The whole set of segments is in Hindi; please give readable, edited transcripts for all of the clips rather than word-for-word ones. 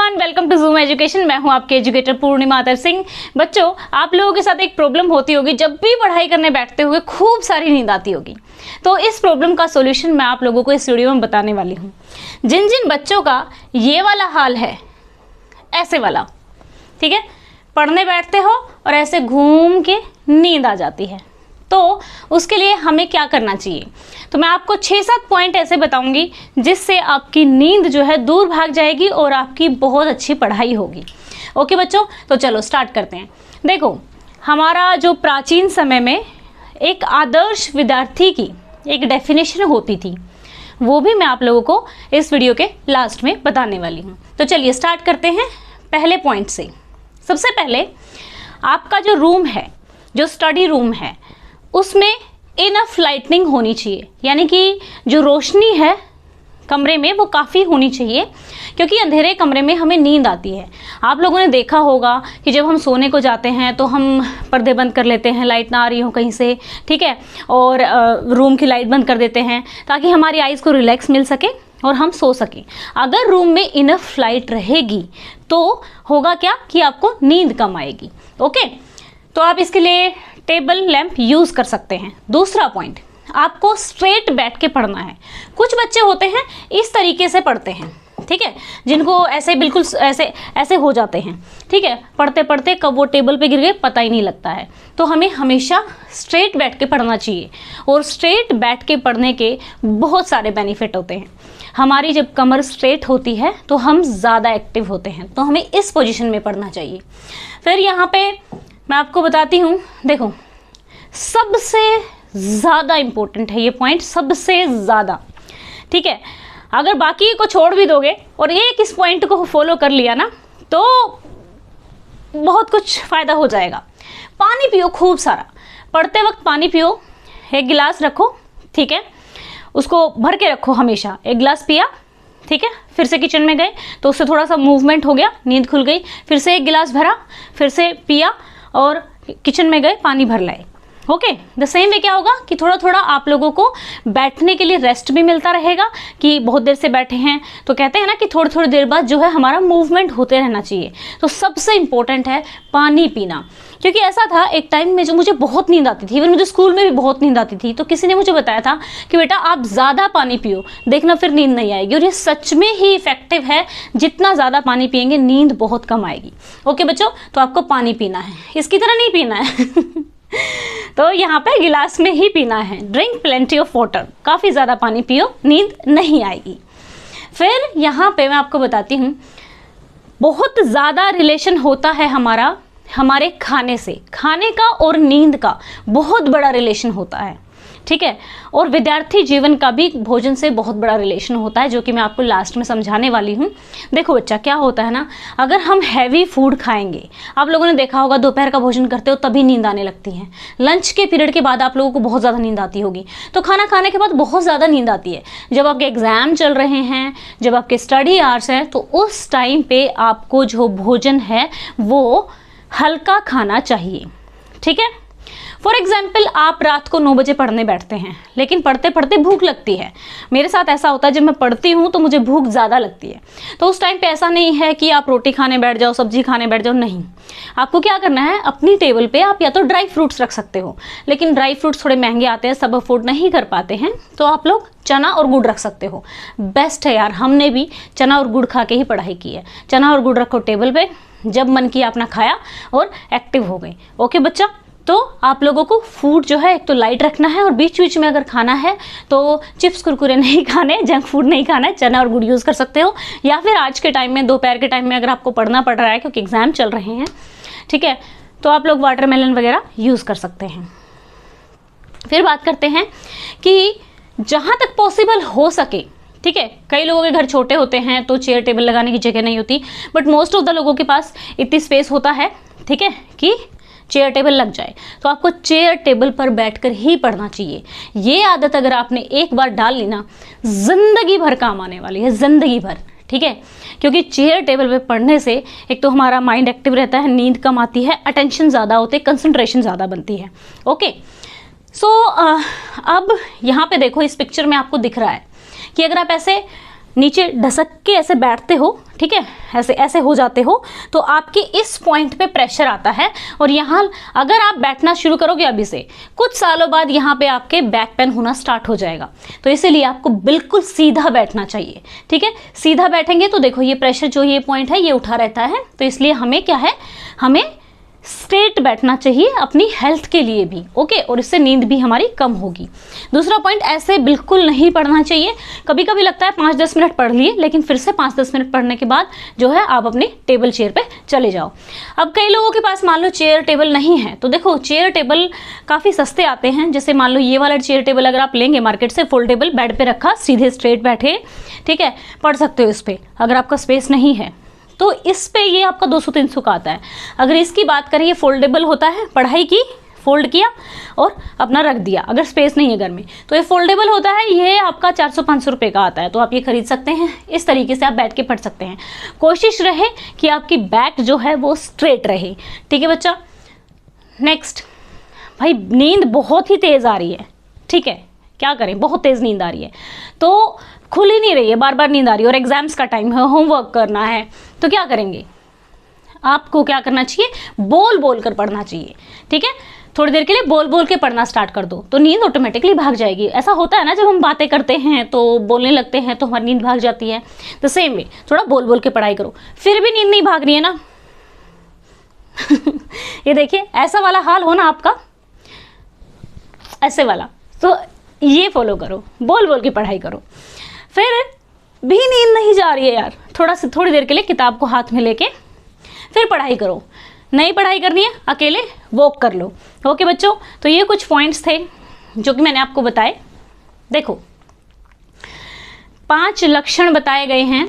Everyone, welcome to Zoom Education. मैं हूं आपके एजुकेटर पूर्णिमा आदर सिंह। बच्चों, आप लोगों के साथ एक प्रॉब्लम होती होगी, जब भी पढ़ाई करने बैठते हुए खूब सारी नींद आती होगी। तो इस प्रॉब्लम का सॉल्यूशन मैं आप लोगों को इस वीडियो में बताने वाली हूं। जिन जिन बच्चों का ये वाला हाल है, ऐसे वाला, ठीक है, पढ़ने बैठते हो और ऐसे घूम के नींद आ जाती है, तो उसके लिए हमें क्या करना चाहिए। तो मैं आपको 6-7 पॉइंट ऐसे बताऊंगी जिससे आपकी नींद जो है दूर भाग जाएगी और आपकी बहुत अच्छी पढ़ाई होगी। ओके बच्चों, तो चलो स्टार्ट करते हैं। देखो, हमारा जो प्राचीन समय में एक आदर्श विद्यार्थी की एक डेफिनेशन होती थी, वो भी मैं आप लोगों को इस वीडियो के लास्ट में बताने वाली हूँ। तो चलिए स्टार्ट करते हैं पहले पॉइंट से। सबसे पहले, आपका जो रूम है, जो स्टडी रूम है, उसमें इनफ लाइटनिंग होनी चाहिए, यानी कि जो रोशनी है कमरे में वो काफ़ी होनी चाहिए, क्योंकि अंधेरे कमरे में हमें नींद आती है। आप लोगों ने देखा होगा कि जब हम सोने को जाते हैं तो हम पर्दे बंद कर लेते हैं, लाइट ना आ रही हो कहीं से, ठीक है, और रूम की लाइट बंद कर देते हैं ताकि हमारी आइज़ को रिलैक्स मिल सके और हम सो सकें। अगर रूम में इनफ लाइट रहेगी तो होगा क्या कि आपको नींद कम आएगी। ओके, तो आप इसके लिए टेबल लैंप यूज़ कर सकते हैं। दूसरा पॉइंट, आपको स्ट्रेट बैठ के पढ़ना है। कुछ बच्चे होते हैं इस तरीके से पढ़ते हैं, ठीक है, जिनको ऐसे बिल्कुल ऐसे हो जाते हैं, ठीक है, पढ़ते पढ़ते कब वो टेबल पे गिर गए पता ही नहीं लगता है। तो हमें हमेशा स्ट्रेट बैठ के पढ़ना चाहिए, और स्ट्रेट बैठ के पढ़ने के बहुत सारे बेनिफिट होते हैं। हमारी जब कमर स्ट्रेट होती है तो हम ज़्यादा एक्टिव होते हैं, तो हमें इस पोजीशन में पढ़ना चाहिए। फिर यहाँ पे मैं आपको बताती हूँ, देखो, सबसे ज़्यादा इम्पोर्टेंट है ये पॉइंट, सबसे ज़्यादा, ठीक है। अगर बाकी को छोड़ भी दोगे और एक इस पॉइंट को फॉलो कर लिया ना, तो बहुत कुछ फ़ायदा हो जाएगा। पानी पियो खूब सारा, पढ़ते वक्त पानी पियो। एक गिलास रखो, ठीक है, उसको भर के रखो हमेशा। एक गिलास पिया, ठीक है, फिर से किचन में गए तो उससे थोड़ा सा मूवमेंट हो गया, नींद खुल गई, फिर से एक गिलास भरा, फिर से पिया और किचन में गए, पानी भर लाए। ओके, द सेम वे क्या होगा कि थोड़ा थोड़ा आप लोगों को बैठने के लिए रेस्ट भी मिलता रहेगा, कि बहुत देर से बैठे हैं तो कहते हैं ना कि थोड़ी थोड़ी देर बाद जो है हमारा मूवमेंट होते रहना चाहिए। तो सबसे इम्पोर्टेंट है पानी पीना, क्योंकि ऐसा था एक टाइम में जो मुझे बहुत नींद आती थी, इवन मुझे स्कूल में भी बहुत नींद आती थी, तो किसी ने मुझे बताया था कि बेटा आप ज़्यादा पानी पियो, देखना फिर नींद नहीं आएगी। और ये सच में ही इफेक्टिव है, जितना ज़्यादा पानी पिएंगे नींद बहुत कम आएगी। ओके बच्चों, तो आपको पानी पीना है, इसकी तरह नहीं पीना है तो यहाँ पे गिलास में ही पीना है। ड्रिंक प्लेंटी ऑफ वाटर, काफ़ी ज़्यादा पानी पियो, नींद नहीं आएगी। फिर यहाँ पे मैं आपको बताती हूँ, बहुत ज़्यादा रिलेशन होता है हमारा हमारे खाने से, खाने का और नींद का बहुत बड़ा रिलेशन होता है, ठीक है। और विद्यार्थी जीवन का भी भोजन से बहुत बड़ा रिलेशन होता है, जो कि मैं आपको लास्ट में समझाने वाली हूँ। देखो बच्चा, क्या होता है ना, अगर हम हैवी फूड खाएंगे, आप लोगों ने देखा होगा दोपहर का भोजन करते हो तभी नींद आने लगती है, लंच के पीरियड के बाद आप लोगों को बहुत ज़्यादा नींद आती होगी, तो खाना खाने के बाद बहुत ज़्यादा नींद आती है। जब आपके एग्ज़ाम चल रहे हैं, जब आपके स्टडी आवर्स हैं, तो उस टाइम पे आपको जो भोजन है वो हल्का खाना चाहिए, ठीक है। फॉर एग्जाम्पल, आप रात को 9 बजे पढ़ने बैठते हैं, लेकिन पढ़ते पढ़ते भूख लगती है। मेरे साथ ऐसा होता है, जब मैं पढ़ती हूँ तो मुझे भूख ज़्यादा लगती है। तो उस टाइम पे ऐसा नहीं है कि आप रोटी खाने बैठ जाओ, सब्जी खाने बैठ जाओ, नहीं। आपको क्या करना है, अपनी टेबल पे आप या तो ड्राई फ्रूट्स रख सकते हो, लेकिन ड्राई फ्रूट्स थोड़े महंगे आते हैं, सब अफोर्ड नहीं कर पाते हैं, तो आप लोग चना और गुड़ रख सकते हो। बेस्ट है यार, हमने भी चना और गुड़ खा के ही पढ़ाई की है। चना और गुड़ रखो टेबल पे, जब मन किया अपना खाया और एक्टिव हो गए। ओके बच्चा, तो आप लोगों को फूड जो है एक तो लाइट रखना है, और बीच बीच में अगर खाना है तो चिप्स कुरकुरे नहीं खाने, जंक फूड नहीं खाना है, चना और गुड़ यूज़ कर सकते हो। या फिर आज के टाइम में, दोपहर के टाइम में अगर आपको पढ़ना पड़ रहा है क्योंकि एग्ज़ाम चल रहे हैं, ठीक है, तो आप लोग वाटरमेलन वगैरह यूज़ कर सकते हैं। फिर बात करते हैं कि जहाँ तक पॉसिबल हो सके, ठीक है, कई लोगों के घर छोटे होते हैं तो चेयर टेबल लगाने की जगह नहीं होती, बट मोस्ट ऑफ द लोगों के पास इतनी स्पेस होता है, ठीक है, कि चेयर टेबल लग जाए, तो आपको चेयर टेबल पर बैठकर ही पढ़ना चाहिए। ये आदत अगर आपने एक बार डाल ली ना, जिंदगी भर काम आने वाली है, जिंदगी भर, ठीक है। क्योंकि चेयर टेबल पे पढ़ने से एक तो हमारा माइंड एक्टिव रहता है, नींद कम आती है, अटेंशन ज़्यादा होती है, कंसंट्रेशन ज़्यादा बनती है। ओके, सो अब यहाँ पे देखो, इस पिक्चर में आपको दिख रहा है कि अगर आप ऐसे नीचे ढसक के ऐसे बैठते हो, ठीक है, ऐसे ऐसे हो जाते हो, तो आपके इस पॉइंट पे प्रेशर आता है और यहाँ अगर आप बैठना शुरू करोगे अभी से, कुछ सालों बाद यहाँ पे आपके बैक पेन होना स्टार्ट हो जाएगा। तो इसीलिए आपको बिल्कुल सीधा बैठना चाहिए, ठीक है। सीधा बैठेंगे तो देखो ये प्रेशर जो ये पॉइंट है ये उठा रहता है, तो इसलिए हमें क्या है, हमें स्ट्रेट बैठना चाहिए अपनी हेल्थ के लिए भी, ओके, और इससे नींद भी हमारी कम होगी। दूसरा पॉइंट, ऐसे बिल्कुल नहीं पढ़ना चाहिए। कभी कभी लगता है 5-10 मिनट पढ़ लिए, लेकिन फिर से 5-10 मिनट पढ़ने के बाद जो है आप अपने टेबल चेयर पे चले जाओ। अब कई लोगों के पास मान लो चेयर टेबल नहीं है, तो देखो चेयर टेबल काफ़ी सस्ते आते हैं। जैसे मान लो ये वाला चेयर टेबल अगर आप लेंगे मार्केट से, फोल्डेबल, बेड पे रखा, सीधे स्ट्रेट बैठे, ठीक है, पढ़ सकते हो इस पर अगर आपका स्पेस नहीं है तो। इस पे ये आपका 200-300 का आता है। अगर इसकी बात करें, ये फोल्डेबल होता है, पढ़ाई की, फोल्ड किया और अपना रख दिया, अगर स्पेस नहीं है घर में तो ये फोल्डेबल होता है, ये आपका 400-500 रुपये का आता है, तो आप ये खरीद सकते हैं। इस तरीके से आप बैठ के पढ़ सकते हैं। कोशिश रहे कि आपकी बैक जो है वो स्ट्रेट रहे, ठीक है बच्चा। नेक्स्ट, भाई नींद बहुत ही तेज़ आ रही है, ठीक है, क्या करें, बहुत तेज़ नींद आ रही है, तो खुल ही नहीं रही है, बार बार नींद आ रही है और एग्जाम्स का टाइम है, होमवर्क करना है, तो क्या करेंगे, आपको क्या करना चाहिए, बोल बोल कर पढ़ना चाहिए, ठीक है। थोड़ी देर के लिए बोल बोल के पढ़ना स्टार्ट कर दो, तो नींद ऑटोमेटिकली भाग जाएगी। ऐसा होता है ना, जब हम बातें करते हैं तो बोलने लगते हैं तो हमारी नींद भाग जाती है, तो सेम वे थोड़ा बोल बोल के पढ़ाई करो, फिर भी नींद नहीं भाग रही है ना ये देखिए ऐसा वाला हाल हो ना आपका, ऐसे वाला, तो ये फॉलो करो, बोल बोल के पढ़ाई करो। फिर भी नींद नहीं जा रही है यार, थोड़ी देर के लिए किताब को हाथ में लेके फिर पढ़ाई करो। नहीं पढ़ाई करनी है, अकेले वॉक कर लो, ओके बच्चों। तो ये कुछ पॉइंट्स थे जो कि मैंने आपको बताए। देखो 5 लक्षण बताए गए हैं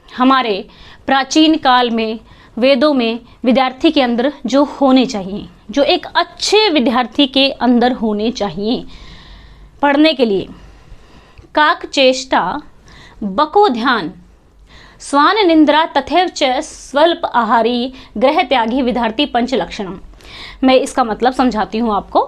हमारे प्राचीन काल में, वेदों में, विद्यार्थी के अंदर जो होने चाहिए, जो एक अच्छे विद्यार्थी के अंदर होने चाहिए पढ़ने के लिए। काक चेष्टा, बको ध्यान, स्वान निंद्रा तथैव च स्वल्प आहारी, ग्रह त्यागी विद्यार्थी पंच लक्षणम। मैं इसका मतलब समझाती हूँ आपको।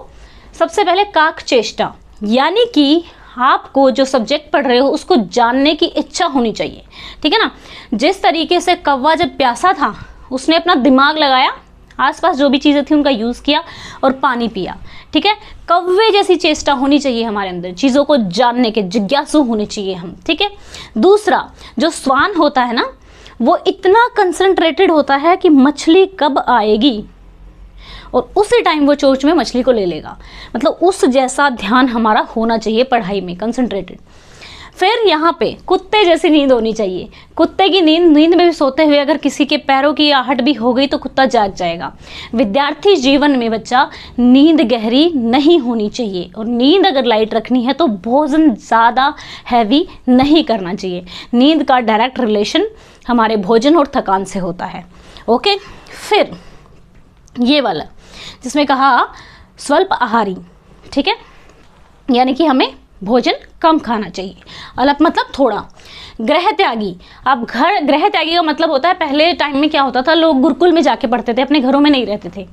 सबसे पहले काक चेष्टा, यानी कि आपको जो सब्जेक्ट पढ़ रहे हो उसको जानने की इच्छा होनी चाहिए, ठीक है ना। जिस तरीके से कौवा जब प्यासा था उसने अपना दिमाग लगाया, आसपास जो भी चीज़ें थी उनका यूज़ किया और पानी पिया, ठीक है। कौवे जैसी चेष्टा होनी चाहिए हमारे अंदर, चीज़ों को जानने के जिज्ञासु होने चाहिए हम, ठीक है। दूसरा, जो स्वान होता है ना, वो इतना कंसंट्रेटेड होता है कि मछली कब आएगी और उसी टाइम वो चोंच में मछली को ले लेगा, मतलब उस जैसा ध्यान हमारा होना चाहिए पढ़ाई में, कंसंट्रेटेड। फिर यहाँ पे कुत्ते जैसी नींद होनी चाहिए। कुत्ते की नींद में भी सोते हुए अगर किसी के पैरों की आहट भी हो गई तो कुत्ता जाग जाएगा। विद्यार्थी जीवन में बच्चा नींद गहरी नहीं होनी चाहिए, और नींद अगर लाइट रखनी है तो भोजन ज़्यादा हैवी नहीं करना चाहिए। नींद का डायरेक्ट रिलेशन हमारे भोजन और थकान से होता है, ओके। फिर ये वाला जिसमें कहा स्वल्प आहारी, ठीक है, यानी कि हमें भोजन कम खाना चाहिए। अल्प मतलब थोड़ा। ग्रह त्यागी, अब ग्रह त्यागी का मतलब होता है, पहले टाइम में क्या होता था, लोग गुरुकुल में जाके पढ़ते थे, अपने घरों में नहीं रहते थे।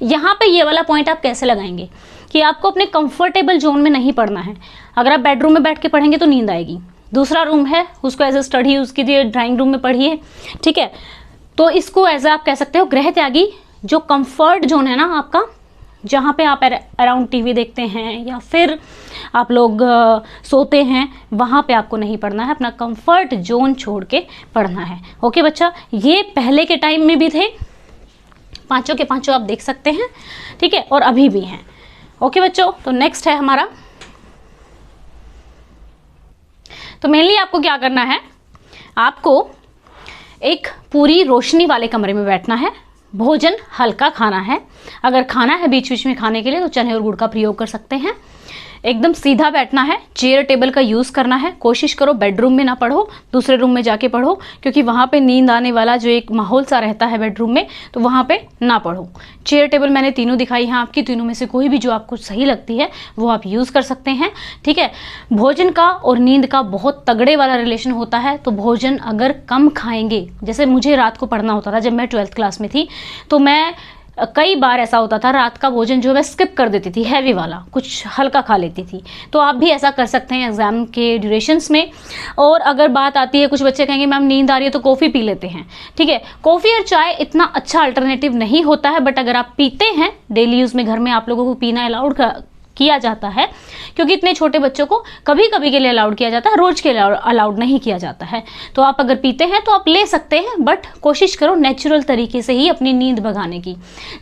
यहाँ पे ये वाला पॉइंट आप कैसे लगाएंगे कि आपको अपने कंफर्टेबल जोन में नहीं पढ़ना है। अगर आप बेडरूम में बैठ के पढ़ेंगे तो नींद आएगी। दूसरा रूम है उसको एज ए स्टडी यूज़ कीजिए, ड्राइंग रूम में पढ़िए, ठीक है। तो इसको एज आप कह सकते हो ग्रह त्यागी। जो कंफर्ट जोन है ना आपका, जहाँ पे आप अराउंड टीवी देखते हैं या फिर आप लोग सोते हैं, वहाँ पे आपको नहीं पढ़ना है, अपना कंफर्ट जोन छोड़ के पढ़ना है, ओके बच्चा। ये पहले के टाइम में भी थे, पांचों के पांचों आप देख सकते हैं, ठीक है, और अभी भी हैं, ओके बच्चों। तो नेक्स्ट है हमारा, तो मेनली आपको क्या करना है, आपको एक पूरी रोशनी वाले कमरे में बैठना है, भोजन हल्का खाना है। अगर खाना है बीच बीच में खाने के लिए तो चने और गुड़ का प्रयोग कर सकते हैं। एकदम सीधा बैठना है, चेयर टेबल का यूज़ करना है। कोशिश करो बेडरूम में ना पढ़ो, दूसरे रूम में जाके पढ़ो, क्योंकि वहाँ पे नींद आने वाला जो एक माहौल सा रहता है बेडरूम में, तो वहाँ पे ना पढ़ो। चेयर टेबल मैंने तीनों दिखाई हैं आपकी, तीनों में से कोई भी जो आपको सही लगती है वो आप यूज़ कर सकते हैं, ठीक है। भोजन का और नींद का बहुत तगड़े वाला रिलेशन होता है, तो भोजन अगर कम खाएंगे, जैसे मुझे रात को पढ़ना होता था जब मैं 12th क्लास में थी, तो मैं कई बार ऐसा होता था रात का भोजन जो है स्किप कर देती थी, हैवी वाला कुछ हल्का खा लेती थी। तो आप भी ऐसा कर सकते हैं एग्जाम के ड्यूरेशंस में। और अगर बात आती है, कुछ बच्चे कहेंगे मैम नींद आ रही है तो कॉफ़ी पी लेते हैं, ठीक है। कॉफ़ी और चाय इतना अच्छा अल्टरनेटिव नहीं होता है, बट अगर आप पीते हैं डेली यूज़ में, घर में आप लोगों को पीना अलाउड किया जाता है, क्योंकि इतने छोटे बच्चों को कभी कभी के लिए अलाउड किया जाता है, रोज के लिए अलाउड नहीं किया जाता है। तो आप अगर पीते हैं तो आप ले सकते हैं, बट कोशिश करो नेचुरल तरीके से ही अपनी नींद भगाने की।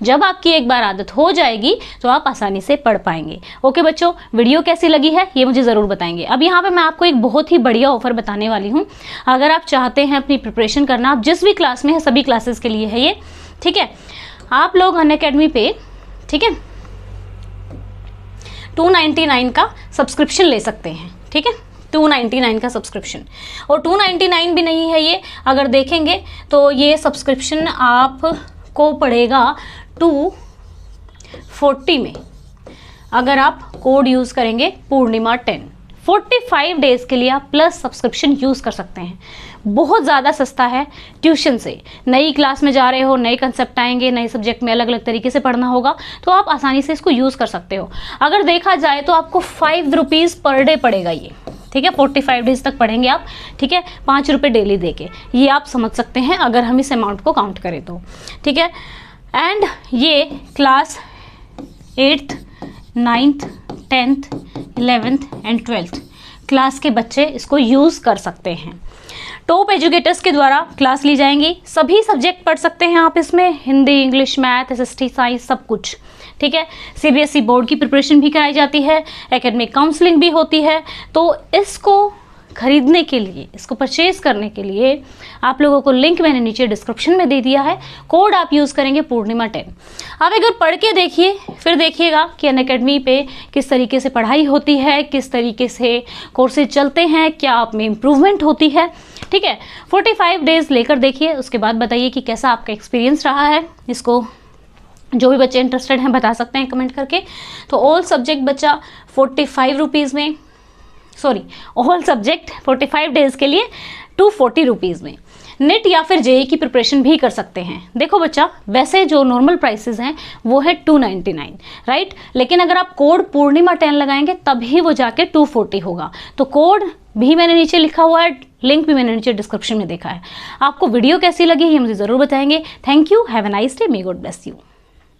जब आपकी एक बार आदत हो जाएगी तो आप आसानी से पढ़ पाएंगे। ओके बच्चों, वीडियो कैसी लगी है ये मुझे ज़रूर बताएंगे। अब यहाँ पे मैं आपको एक बहुत ही बढ़िया ऑफर बताने वाली हूँ। अगर आप चाहते हैं अपनी प्रिपरेशन करना, आप जिस भी क्लास में है, सभी क्लासेस के लिए है ये, ठीक है। आप लोग अनअकैडमी पे, ठीक है, 299 का सब्सक्रिप्शन ले सकते हैं, ठीक है। 299 का सब्सक्रिप्शन, और 299 भी नहीं है ये, अगर देखेंगे तो ये सब्सक्रिप्शन आपको पड़ेगा 240 में, अगर आप कोड यूज़ करेंगे पूर्णिमा 10। 45 डेज़ के लिए आप प्लस सब्सक्रिप्शन यूज़ कर सकते हैं। बहुत ज़्यादा सस्ता है ट्यूशन से। नई क्लास में जा रहे हो, नए कंसेप्ट आएंगे, नए सब्जेक्ट में अलग अलग तरीके से पढ़ना होगा, तो आप आसानी से इसको यूज़ कर सकते हो। अगर देखा जाए तो आपको 5 रुपीज़ पर डे पड़ेगा ये, ठीक है। 45 डेज तक पढ़ेंगे आप, ठीक है, 5 रुपये डेली दे के, ये आप समझ सकते हैं अगर हम इस अमाउंट को काउंट करें तो, ठीक है। एंड ये class 8th 9th 10th 11th and 12th class के बच्चे इसको यूज़ कर सकते हैं। टॉप एजुकेटर्स के द्वारा क्लास ली जाएंगी, सभी सब्जेक्ट पढ़ सकते हैं आप इसमें, Hindi, English, math, SST, science, सब कुछ, ठीक है। CBSE बोर्ड की प्रिपरेशन भी कराई जाती है, एकेडमिक काउंसलिंग भी होती है। तो इसको खरीदने के लिए, इसको परचेज करने के लिए आप लोगों को लिंक मैंने नीचे डिस्क्रिप्शन में दे दिया है। कोड आप यूज़ करेंगे पूर्णिमा 10। आप एक बार पढ़ के देखिए, फिर देखिएगा कि अनअकैडमी पे किस तरीके से पढ़ाई होती है, किस तरीके से कोर्सेज चलते हैं, क्या आप में इम्प्रूवमेंट होती है, ठीक है। 45 डेज़ लेकर देखिए, उसके बाद बताइए कि कैसा आपका एक्सपीरियंस रहा है। इसको जो भी बच्चे इंटरेस्टेड हैं बता सकते हैं कमेंट करके। तो ऑल सब्जेक्ट बच्चा 45 रुपीज़ में, सॉरी ऑल सब्जेक्ट 45 डेज़ के लिए 240 रुपीज़ में। नेट या फिर JEE की प्रिपरेशन भी कर सकते हैं। देखो बच्चा, वैसे जो नॉर्मल प्राइसेस हैं वो है 299, राइट, लेकिन अगर आप कोड पूर्णिमा 10 लगाएंगे तभी वो जाके 240 होगा। तो कोड भी मैंने नीचे लिखा हुआ है, लिंक भी मैंने नीचे डिस्क्रिप्शन में देखा है। आपको वीडियो कैसी लगी ये मुझे ज़रूर बताएंगे। Thank you, have a nice day, may God bless you.